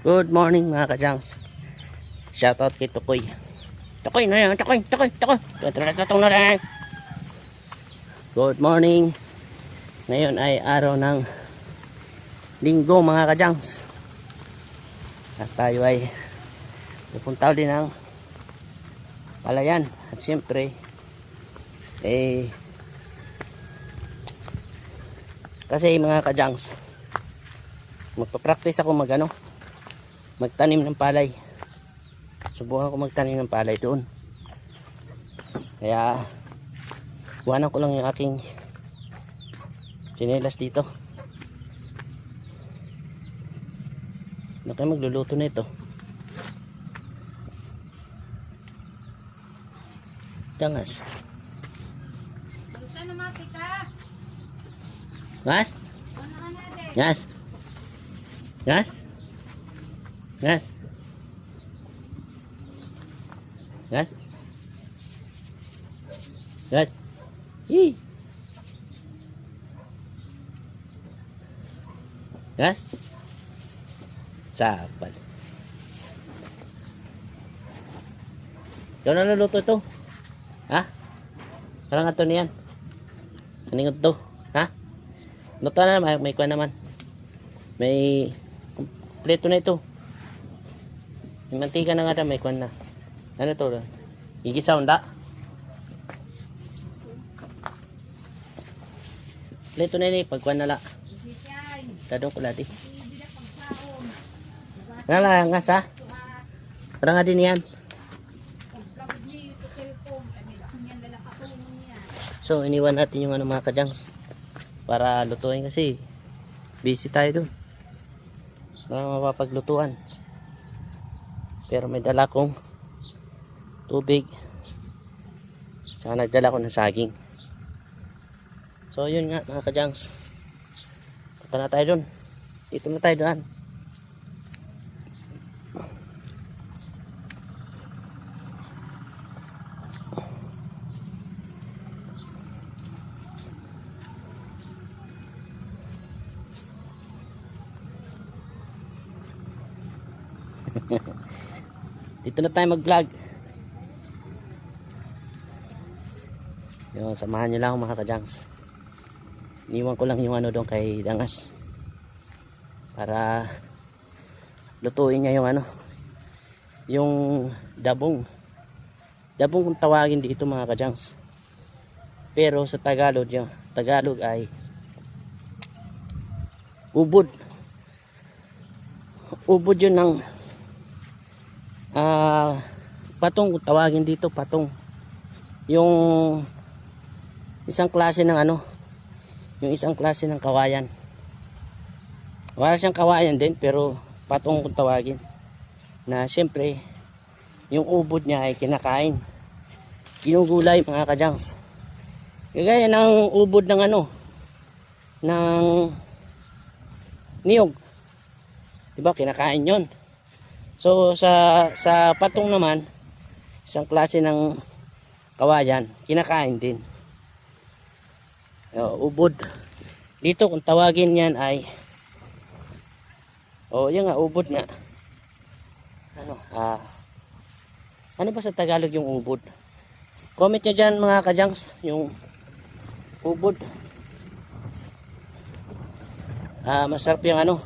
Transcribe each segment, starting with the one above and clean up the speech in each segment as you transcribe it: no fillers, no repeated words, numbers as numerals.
Good morning mga kajangs. Shoutout kay Tukoy. Tukoy na yan, Tukoy. Tatong na lang. Good morning. Ngayon ay araw ng linggo mga kajangs. At tayo ay pupunta ulit ng palayan. At siyempre, kasi mga kajangs, magpa-practice ako magtanim ng palay. Subukan ko magtanim ng palay doon. Kaya buwanan ko lang yung aking tsinelas dito. Ano kayo magluluto na ito? Dangas. Gas? Gas? Gas? Gas? Gas? Gas? Yee! Gas? Sapal. Ikaw na naluto ito? Ha? Parang ato niyan. Aning ito? Ha? Luto na naman. May kuha naman. May kompleto na ito. May mantika na nga na. May kuha na. Ano ito? Igisaw na. Kompleto na yun eh. Pagkuha na la. Tadong ko lati. Nala nga sa? Parang nga din yan. So iniwan natin yung mga kajangs para lutuin kasi busy tayo doon. Wala mapapaglutuan. Pero may dala kong tubig. Saka nagdala ko ng saging. So yun nga mga kajangs. Punta na tayo doon. Dito na tayo doon. Dito na tayo mag-vlog. Yun, samahan nyo lang mga kajangs. Iniwan ko lang yung doon kay Dangas para lutuin niya yung yung dabong kung tawagin dito mga kajangs. Pero sa Tagalog ay ubod yun ng patong kung tawagin dito, patong yung isang klase ng yung isang klase ng kawayan. Wala siyang kawayan din pero patong kung tawagin, na siyempre yung ubod niya ay kinakain, ginugulay mga kajangs, kagaya ng ubod ng ng niyog, diba, kinakain yon. So sa patong naman, isang klase ng kawayan, kinakain din. Ubod dito kung tawagin yan ay yan nga, ubod nga. Ano ba sa Tagalog yung ubod? Comment nyo dyan mga kajangs yung ubod. Masarap yung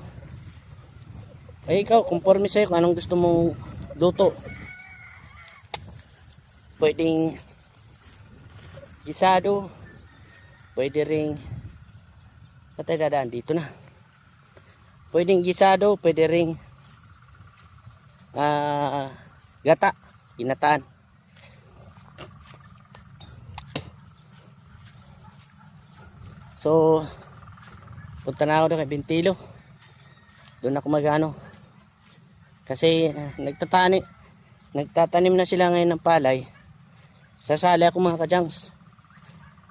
ikaw, conforme sa'yo kung anong gusto mong luto. Pwedeng gisado, pwede ring patay dadaan dito na. Pwedeng gisado, pwede ring gata, ginataan. So punta na ako doon kay Bintilo. Doon ako kasi nagtatanim na sila ngayon ng palay. Sasali ako mga kajangs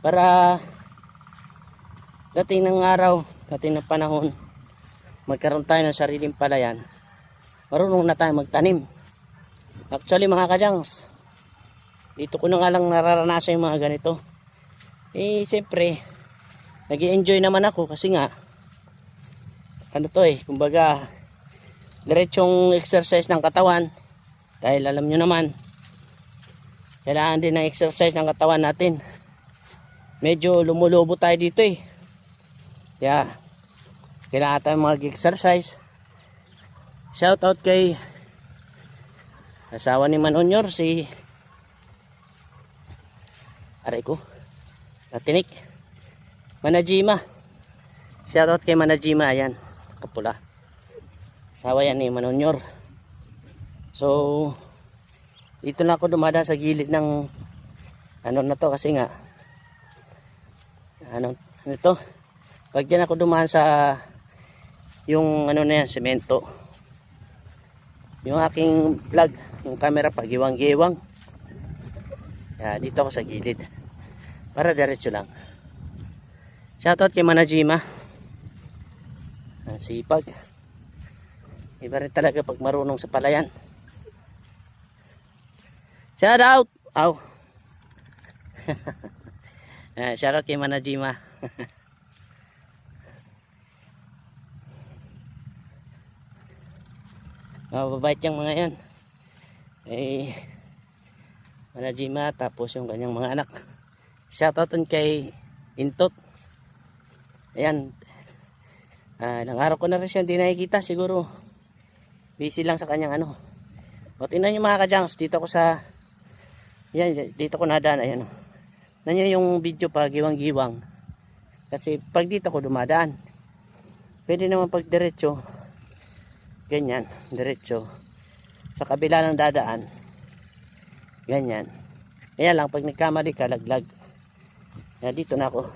para dating ng araw, dating ng panahon, magkaroon tayo ng sariling palayan, marunong na tayo magtanim. Actually mga kajangs, dito ko na nga lang nararanasan yung mga ganito. Siyempre nag-i-enjoy naman ako kasi nga kumbaga diretsong exercise ng katawan. Dahil alam nyo naman, kailangan din ng exercise ng katawan natin. Medyo lumulubo tayo dito eh. Kaya kailangan tayo mag-exercise. Shout out kay asawa ni Manonyor, si aray ko Natinik, Manajima. Shout out kay Manajima, ayan, kapula. Asawa yan ni Manonyor. So dito na ako dumadaan sa gilid ng ano na to, kasi nga ano ito, pag dyan ako dumaan sa yung ano na yan, semento, yung aking vlog, yung camera pagiwang-giwang. Dito ako sa gilid para diretso lang. Shoutout kay Manajima, sipag, iba rin talaga pag marunong sa palayan. Shoutout! Aw! Shoutout kay Manajima. Mababait yung mga yan. Manajima, tapos yung kanyang mga anak. Shoutout kay Intot. Ayan. Ilang araw ko na rin siya hindi nakikita. Siguro busy lang sa kanyang ano. O tingnan nyo mga kajangs, dito ako sa yan, dito ko nadaan. Ayan o. Nanyo yung video pa giwang-giwang. Kasi pag dito ko dumadaan, pwede naman pag diretso, ganyan, diretso. Sa kabila ng dadaan, ganyan. Kaya lang, pag nagkamali ka, laglag. Kaya dito na ako.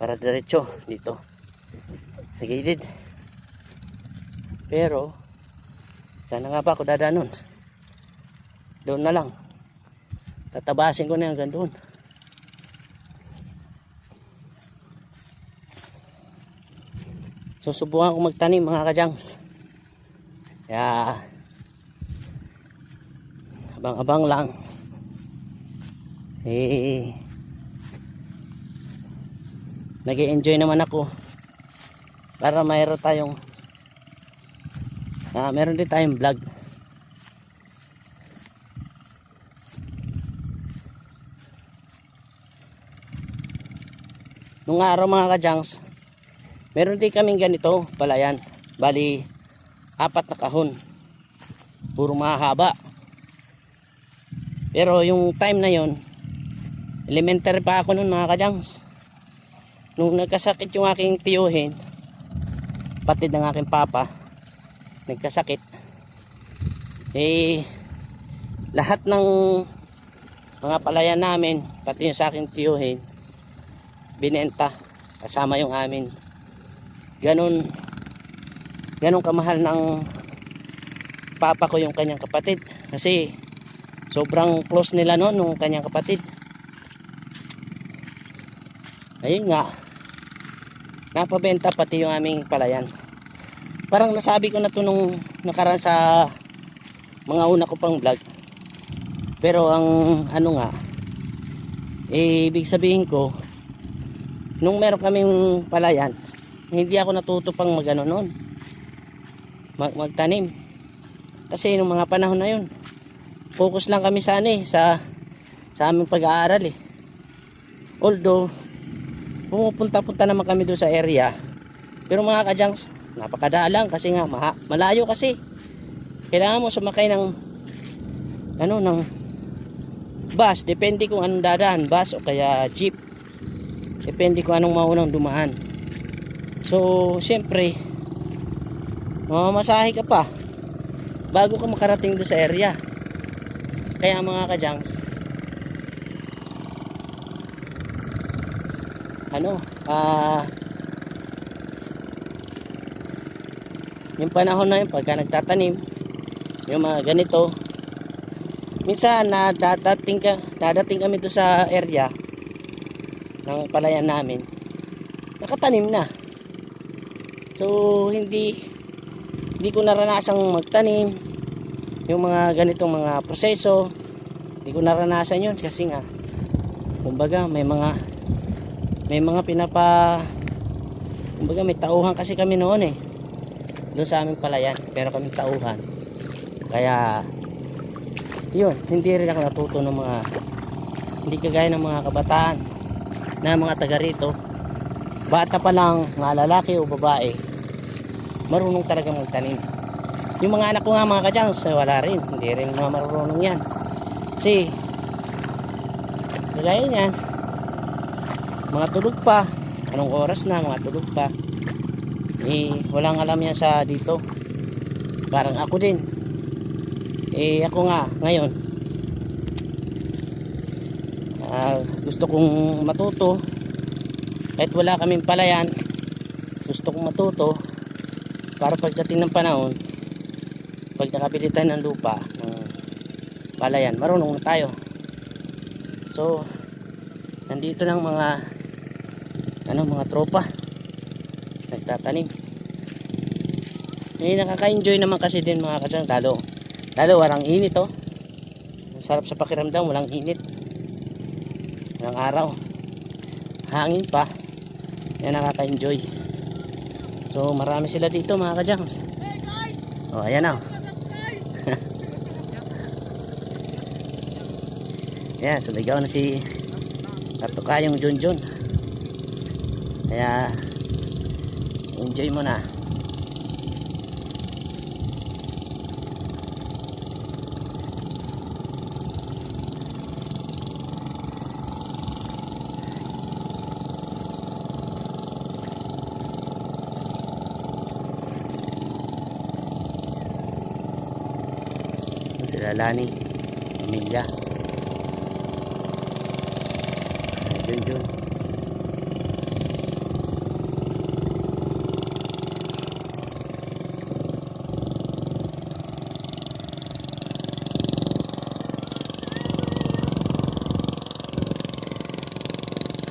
Para diretso, dito. Sa gilid. Pero, sana nga ba ako dadaan nun? Doon na lang. Tatabasin ko na hanggang doon. Susubukan ko magtanim mga kajangs. Kaya abang-abang lang. Nag-i-enjoy naman ako para mayroon tayong meron din tayong vlog. Nung araw mga kajangs, meron din kaming ganito palayan. Bali 4 na kahon, puro mahaba. Pero yung time na yon, elementary pa ako nun mga kajangs. Nung nagkasakit yung aking tiyuhin, patid ng aking papa, nagkasakit, lahat ng mga palayan namin, pati yung sa aking tiyuhin, binenta, kasama yung amin. Ganun kamahal ng papa ko yung kanyang kapatid, kasi sobrang close nila noon nung kanyang kapatid. Ayun nga, napabenta pati yung aming palayan. Parang nasabi ko na to nung nakaraan sa mga una ko pang vlog. Pero ang ano nga, ibig sabihin ko, nung meron kaming palayan, hindi ako natuto pang magano noon, magtanim. Kasi nung mga panahon na yun, focus lang kami sa aming pag-aaral eh. Although pumupunta-punta naman kami doon sa area, pero mga kajangs, napakadalang kasi nga malayo kasi. Kailangan mo sumakay ng ng bus, depende kung anong dadaan, bus o kaya jeep. Depende kung anong maunang dumaan. So, siyempre, mamamasahe ka pa bago ka makarating doon sa area. Kaya mga kajangs, yung panahon na yun, pagka nagtatanim, yung mga ganito, minsan dadating kami doon sa area ng palayan namin, nakatanim na. So hindi ko naranasang magtanim yung mga ganitong mga proseso. Hindi ko naranasan yun kasi nga, kumbaga may mga kumbaga may tauhan kasi kami noon eh. doon sa aming palayan. Meron kaming tauhan. Kaya yun, hindi rin ako natuto ng mga, hindi kagaya ng mga kabataan na mga taga rito. Bata pa lang, mga lalaki o babae, marunong talaga magtanim. Yung mga anak ko nga mga kadyans, wala rin, hindi rin mga marunong yan. Kasi kagaya niyan, mga tulog pa, anong oras na, mga tulog pa, walang alam yan sa dito. Parang ako din, ako nga ngayon, gusto kong matuto. Kahit wala kaming palayan, gusto kong matuto para pagdating ng panahon, pag nakabili tayo ng lupa, ng palayan, marunong na tayo. So nandito ng mga tropa nagtatanim. Nakaka-enjoy naman kasi din mga kadyang, lalo walang init. Ang sarap sa pakiramdam, walang init, walang araw, hangin pa. Yan, nakaka-enjoy. So marami sila dito mga kadyang. Oh, ayan na. Yan, sumigaw na si Katukayong Junjun. Kaya enjoy mo na. Sila Lani, pamilya. Junjun.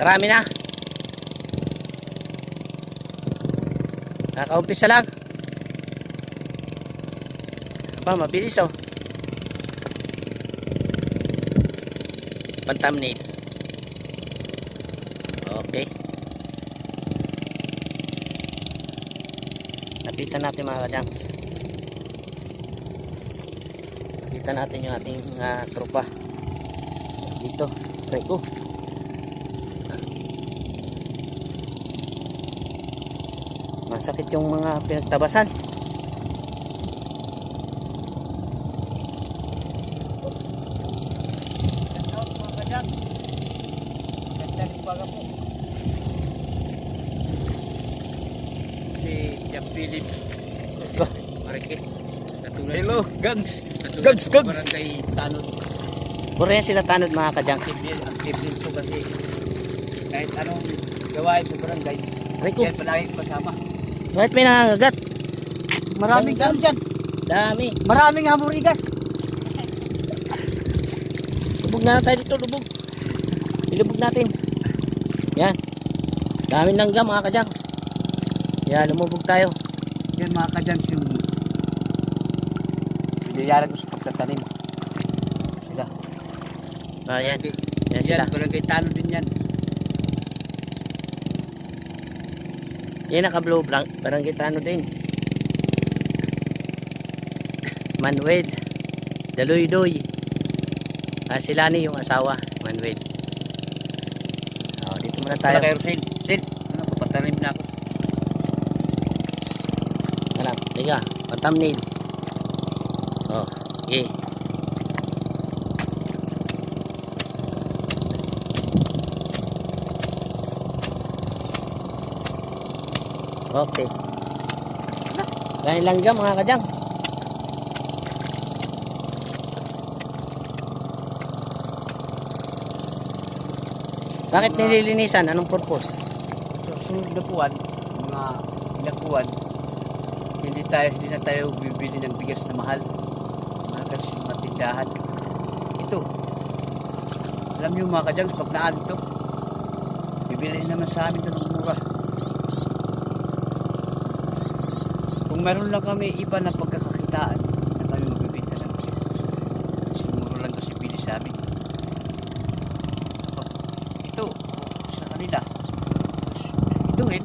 Marami na. Nakaumpisa lang. Aba, mabilis Pan-thumbnail. Okay. Napitan natin mga kadyans. Napitan natin yung ating tropa. Dito. Try ko. Masakit yung mga pinagtabasan. Philip Marike. Hello, Gags. Gags. Barangay Tanod. Puro sila Tanod mga kadyang. Active din po kasi kahit anong gawain sa barangay, Rico, yan palagi kasama. bakit may nangangagat? Maraming gano'n dyan. Dami. Maraming hamurigas. Lubog na tayo dito, lubog. Ilubog natin. Yan. Daming langgam mga kadyang. Yan, lumubog tayo. Yan mga kadyans yung binayaran ko sa pagtatanim. Sila. Yan. Yan sila. Yan, barangay Tanod din yan. Yan naka-blue barangay Tanod din. Manuel Daluy-Doy. Sila ni yung asawa, Manuel. Dito muna tayo. Kayo Sil, papatanim na ako. Alam, tiga, pan-thumbnail. Okay. Okay. Ganyan lang dyan mga kadyangs. Bakit nililinisan? Anong purpose? Sunod na buwan, mga ilang buwan, hindi na tayo bibili ng bigas na mahal. Mga kasi matindahan. Ito. Alam niyo mga kadyang, pag naan ito, bibili naman sa amin ito ng mura. Kung meron lang kami iba na pagkakakitaan, na kami magbibenta ng bigas. Kasi mura lang ito si bili sa amin. Ito, sa kanila. Ito rin,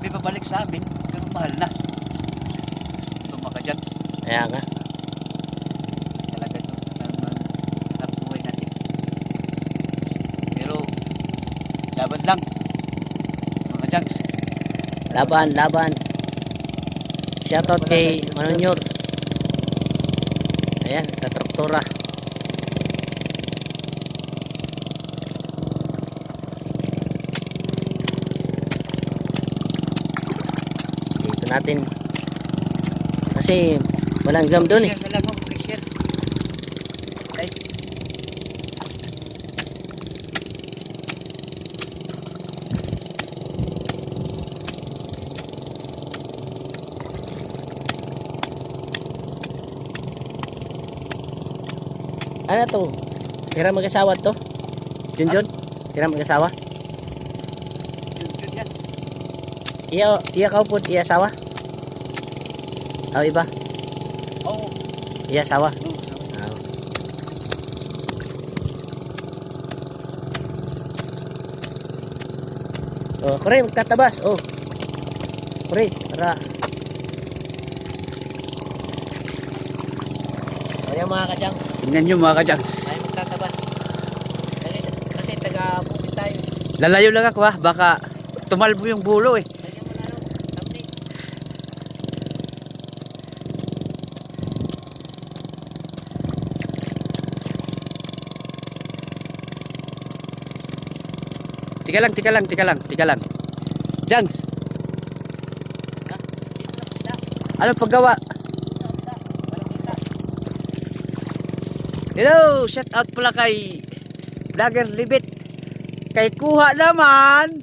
may babalik sa amin, pero mahal na. mga kadyan. Kaya nga. Talaga ito sa buhay natin. Pero laban lang mga kadyan. Laban, laban. Shoutout kay Manunyor. Ayan, katraktura. Dito natin. Kasi walang gam doon eh. Share na lang mo, share. Ay. Ano to? Tira mag-asawa to? Junjun? Tira mag-asawa? Yun yan. Iya kau pun iya asawa? Oh iba? Oo. Iya asawa? Oo. Oh, kore magtatabas. Oh. Kore, para. O yan mga kadyang, Tingnan nyo mga kadyan. tayo magtatabas. Kasi taga-bukit tayo. Lalayo lang ako ha. Baka tumalbo yung bulo eh. Lagyan mo na ano, thumbnail. Tika lang. Jangs, Ha? Dito na kita. ano paggawa? Kita. Walang kita. Hello, shout out pala kay Vlogger Libit. Kay kuha naman.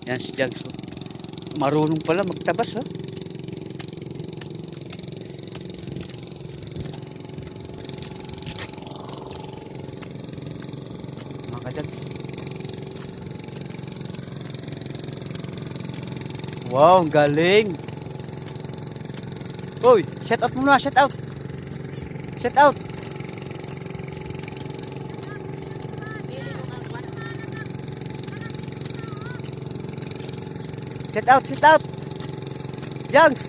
Yan si Jangs. Marunong pala magtabas ha. Mga kadyang. Wow, ang galing. Uy, shout out muna, shout out. Shout out. Shout out. Jangs.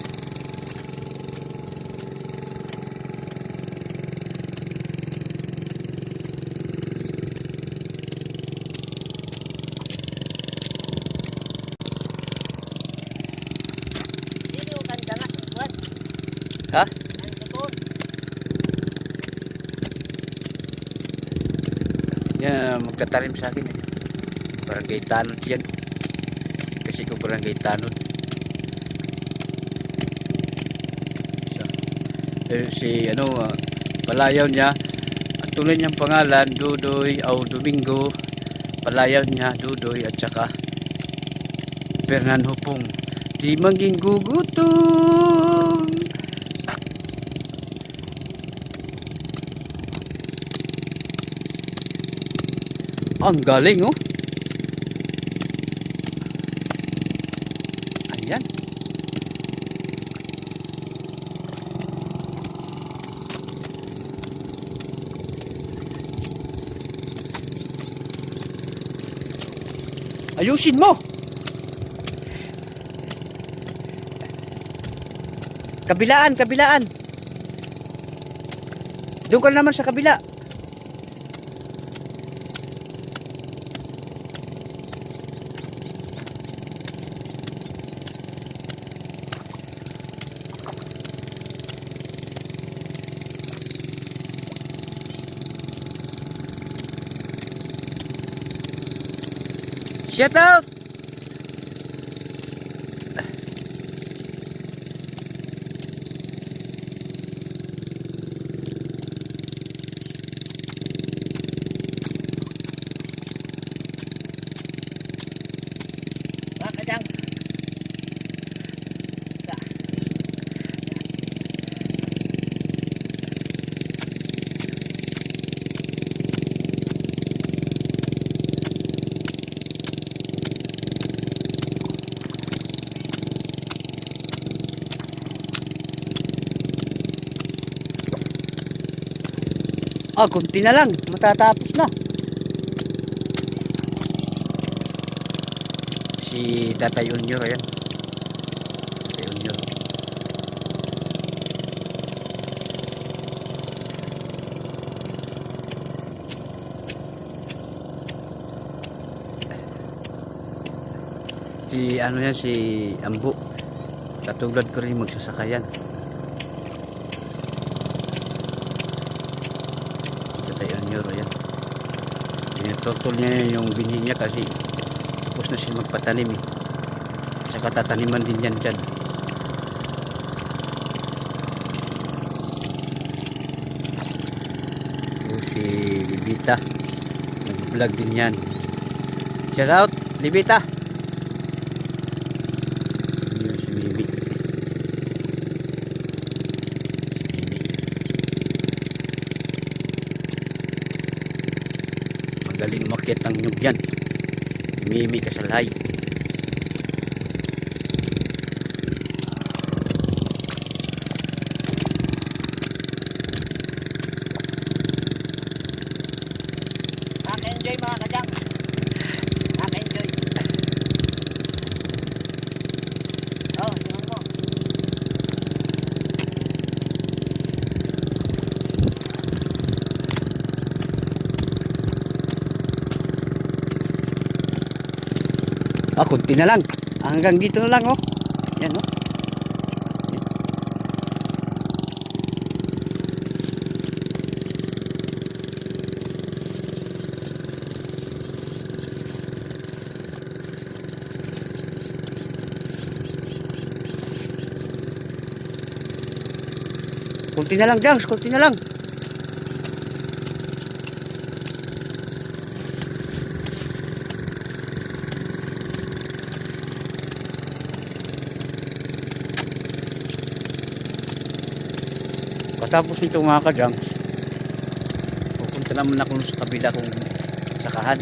Dito kan danas buat. Ha? Ang tuton. Yan, magtatanim sa akin. Barangay Tanod yan. Kasi ko Barangay Tanod. Si ano, palayaw niya. Ang tunay niyang pangalan, Dudoy o Domingo. Palayaw niya, Dudoy at saka Fernan Hupong. Di maging gugutom. Ang galing oh. Ayan. Ayusin mo. Kabilaan. Doon ka naman sa kabila. Shout out. Mga kadyang. Kunti na lang. Matatapos na. Si Tatay Unyor, ayan. Tatay Unyor. Si ano yan, si Ambo. Katulad ko rin magsasakayan. Tatay Unyor, ayan. Tinutol niya yung binhi niya kasi tapos na siya magpatanim eh. Saka tataniman din yan dyan. Si Libita, nag-vlog din yan. Shout out Libita. Yun si Mimi. Magaling umakyat ang nyug yan. Mimi Kasalhay. Naka-enjoy mga kadyang. Naka-enjoy. Oh, tingnan mo. Kunti na lang. Hanggang dito na lang, oh. Yan, oh. Kunti na lang, Jangs. Kunti na lang. Katapos nito mga ka-Jangs, pupunta naman ako sa kabila kong sakahan.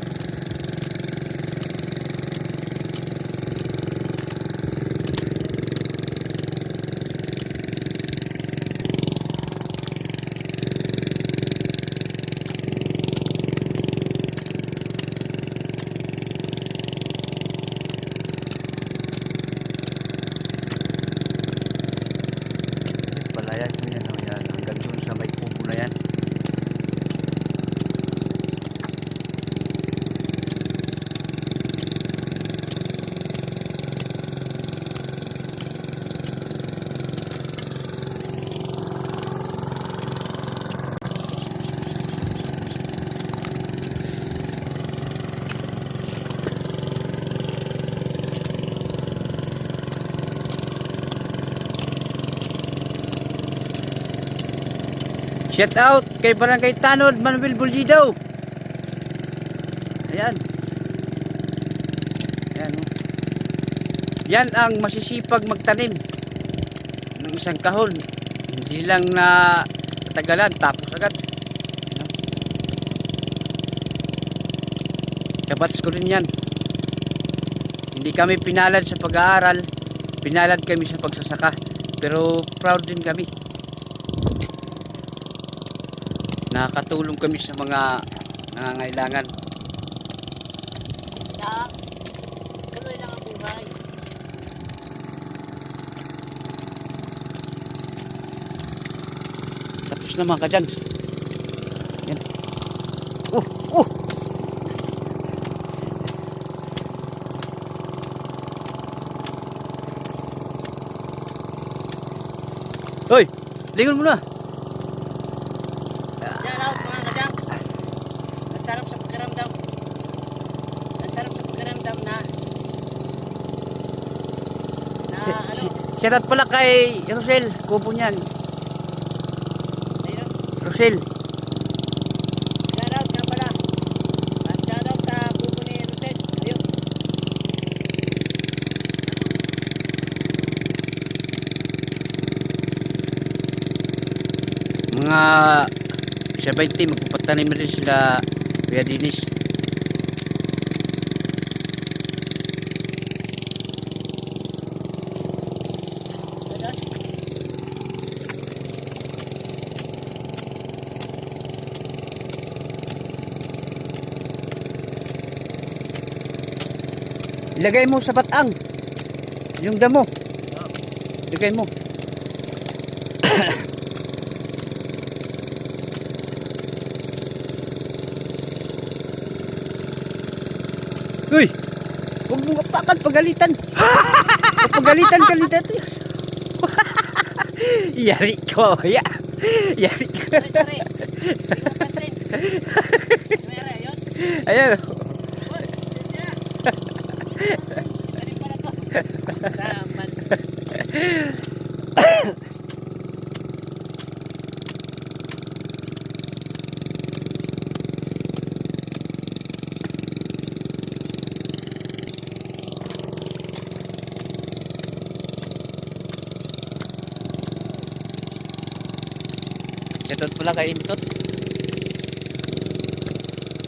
Palayan ko yan, oh, yan. Hanggang doon sa may kubo na yan. Shout out kay Barangay Tanod, Manuel Bulgido. Ayan. Ayan, oh. Yan ang masisipag magtanim ng isang kahon. Hindi lang na katagalan, tapos agad. Kabats ko rin yan. Hindi kami pinalad sa pag-aaral, pinalad kami sa pagsasaka. Pero proud din kami. Nakakatulong kami sa mga nangangailangan. Na, tuloy lang ang buhay. Tapos na mga ka-Jangs. Yan. Oh! Hoy! Lingon mo na! Shout out mga kadyang. Masarap sa pakiramdam. Masarap sa pakiramdam na ano. Shout out pala kay Rosel, kubo niyan. Ayun. Rosel. Shout out nga pala. At shout out sa kubo ni Rosel. Ayun. Mga 70 magpapatanim rin sila Kuya Dinis. Ilagay mo sa batang. Yung damo. Ilagay mo. Uy! Huwag mong apakan, pagalitan. Pagalitan ka nito. Yari ko, ya. Yari ko. Sorry, sorry. Hindi ko pansin. Kamera, yun. Ayan. Boss, siya. Ano pala to? Saman. Ito pala kay Intot.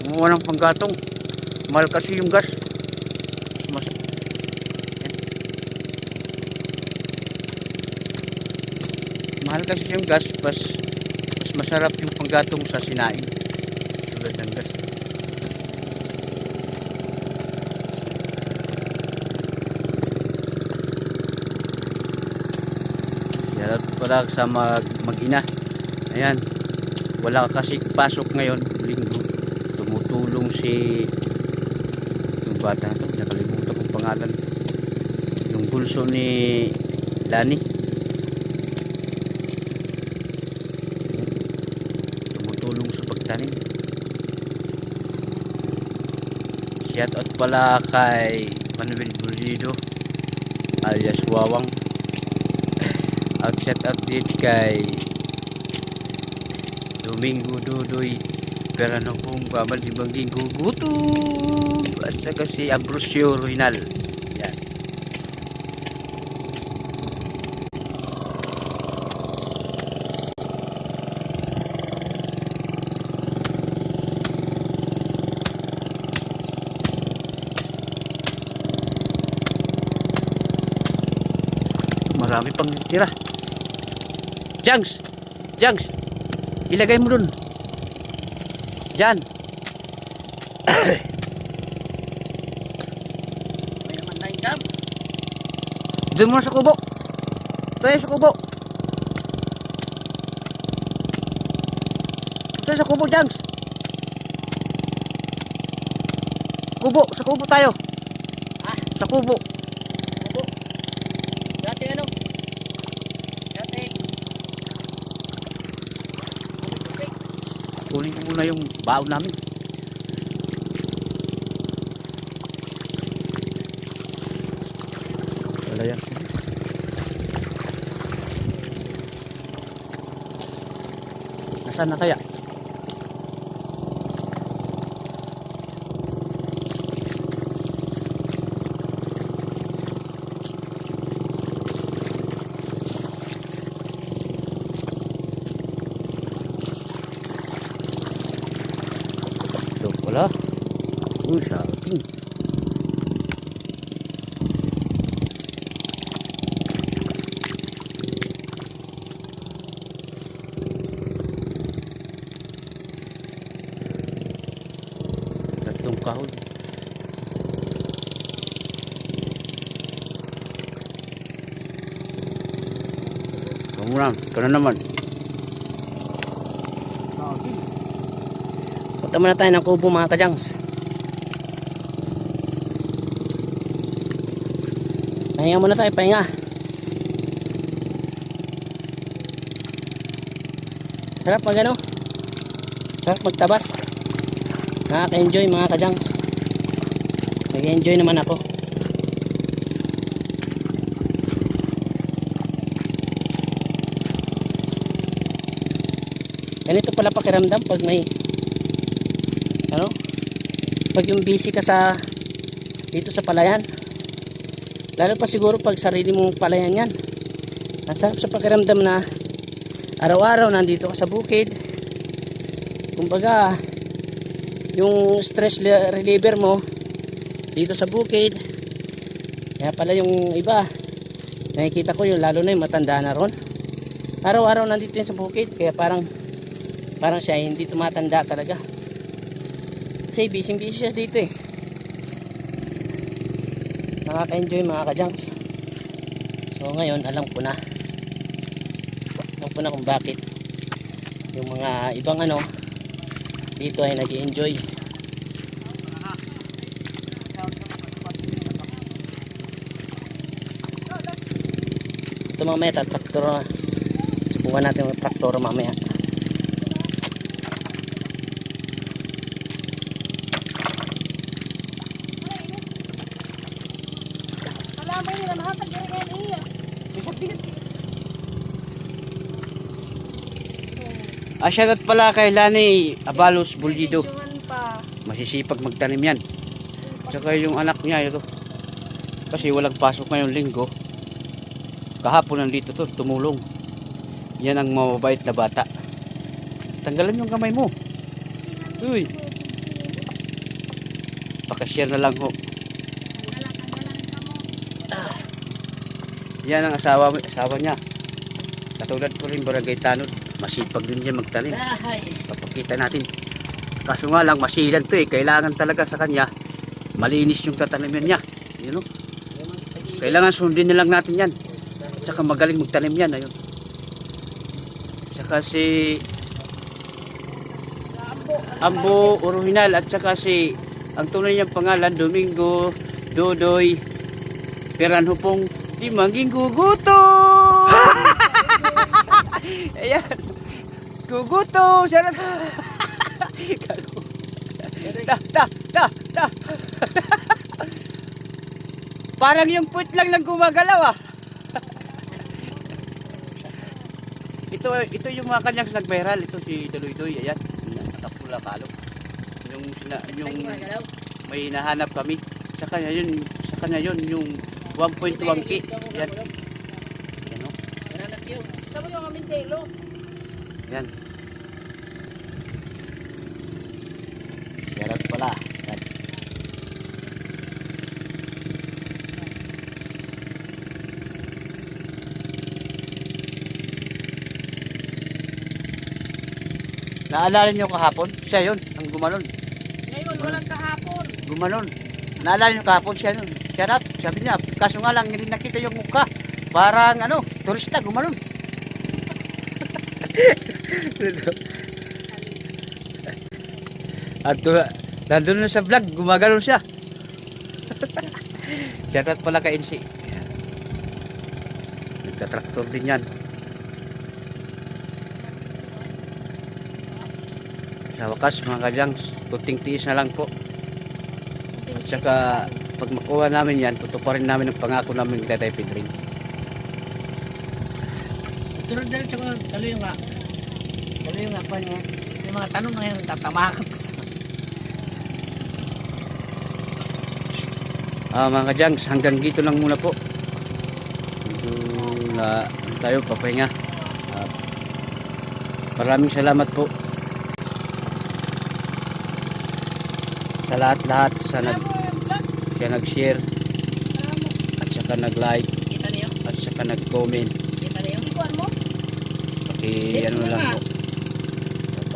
Kumuha ng panggatong. Mahal kasi yung gas. Mas yan. Mahal kasi yung gas. Mas masarap yung panggatong sa sinain. Tulad ng gas. Shoutout pala sa mag-ina. Ayan, wala kasi pasok ngayon, linggo. Tumutulong si yung bata to, nakalimutan kong pangalan. Yung bulso ni Lani. Tumutulong sa pagtanim. Shout out pala kay Manuel Burrido alias Wawang. At shout out din kay Domingo Dudoy Perano pong babal di bangging gugutom at saka si Ambrosio Ruinal. Yan. Marami pang tira. Jangs! Jangs! Ilagay mo dun. Diyan. May naman na income. Doon mo sa kubo. Tayo sa kubo. Tayo sa kubo, Jangs. Kubo, sa kubo tayo. Ah, Sa kubo. bubo. Dati ano? Dati. Kunin ko muna yung baon namin. Wala yan. Nasaan na kaya? Ito pala. Uy, shopping. Tatlong kahon. Kamuram, ikaw na naman. Punta muna tayo ng kubo mga kajangs. Pahinga muna tayo, pahinga. Sarap mag ano? Sarap magtabas. Nakaka-enjoy mga kajangs. Nag-enjoy naman ako. Ganito pala pakiramdam pag may ano? Pag yung busy ka sa dito sa palayan. Lalo pa siguro pag sarili mong palayan yan. Ang sarap sa pakiramdam na araw-araw nandito ka sa bukid. Kumbaga yung stress reliever mo dito sa bukid. Kaya pala yung iba nakikita ko yung lalo na yung matanda na ron. Araw-araw nandito yan sa bukid. Kaya parang siya hindi tumatanda talaga. Kasi busy siya dito eh. nakaka-enjoy mga kajanks. So ngayon alam ko na kung bakit yung mga ibang ano dito ay nag-enjoy. Ito mamaya traktor na. Subukan natin yung traktor mamaya. Shoutout pala kay Lani Abalos Bulgido. Masisipag magtanim yan. Tsaka yung anak niya ito. Kasi walang pasok ngayong linggo. Kahapon nandito to, tumulong. Yan ang mababait na bata. Tanggalan yung kamay mo. Uy. Pakashare na lang ho. Yan ang asawa niya. Katulad ko rin Barangay Tanod. Masipag din siya magtanim. Papakita natin. Kaso nga lang masilan to eh. Kailangan talaga sa kanya malinis yung tataniman niya. You know? Kailangan sundin na lang natin yan. At saka magaling magtanim yan. Ayun. Saka si Ambo Original at saka si ang tunay niyang pangalan Domingo Dodoy Peranhupong di maging guguto. Ayan. Guguto. Siya na. Ta. Parang yung puwit lang gumagalaw ah. Ito yung mga kanyang nag-viral. Ito si Daloy-Doy. Ayan. Nakapula kalo. Yung may nahanap kami. Sa kanya yun yung 1.1K. Ayan. Ayan o. Sabi yung aming telo. Ayan. Shoutout pala. Ayan. Naalala niyo kahapon? Siya yun, ang gumanon. Ngayon, walang kahapon. Gumanon. Naalala niyo kahapon siya yun. Shoutout, sabi niya. Kaso nga lang, hindi nakita yung mukha. Parang turista, gumanon. At nandun na sa vlog, gumagano'n siya. Shoutout pala kay NC. Nagtatraktor din yan. Sa wakas mga kajangs, kunting tiis na lang po. At saka pag makuha namin yan, tutuparin namin ang pangako namin kay Tatay Pedrin. Pero dali yung nga pa niya. Yung mga tanong na yan, tatamakan pa sa Mga kajangs, hanggang dito lang muna po. Tayo papahinga. Maraming salamat po sa lahat-lahat sa nag-share at saka nag-like kita niyo. at saka nag-comment. Kita niyo. Ikuan mo. Ano lang po.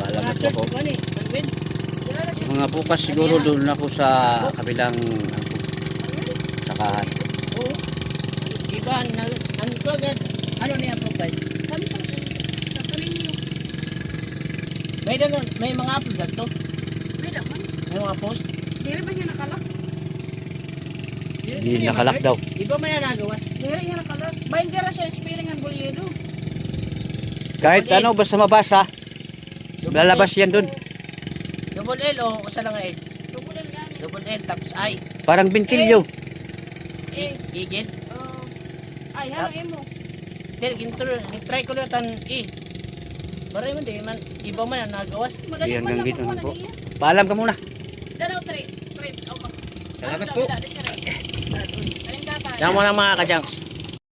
Paalam na po ako. Mga bukas siguro doon ako sa kabilang sakahan. Oo. Iba, ano niya profile? Santos. Sa Karinyo. May mga upload na to. May naman. May mga post. Dili ba niya nakalak? Hindi nakalak daw. Iba may nagawas. Dili niya nakalak. Bayan kira siya spelling ang Bolyedo. Kahit basta mabasa, lalabas yan doon. Double L o isa lang L? Double yan. Double L tapos I. Parang bintilyo. Igit. Ay, hanang mo. Try ko ulit ang E. Maray man di man. Iba man ang nagawas. Hindi, hanggang dito na po. Paalam ka muna. Dalaw, trade. Salamat po. Yan mo na mga kajanks.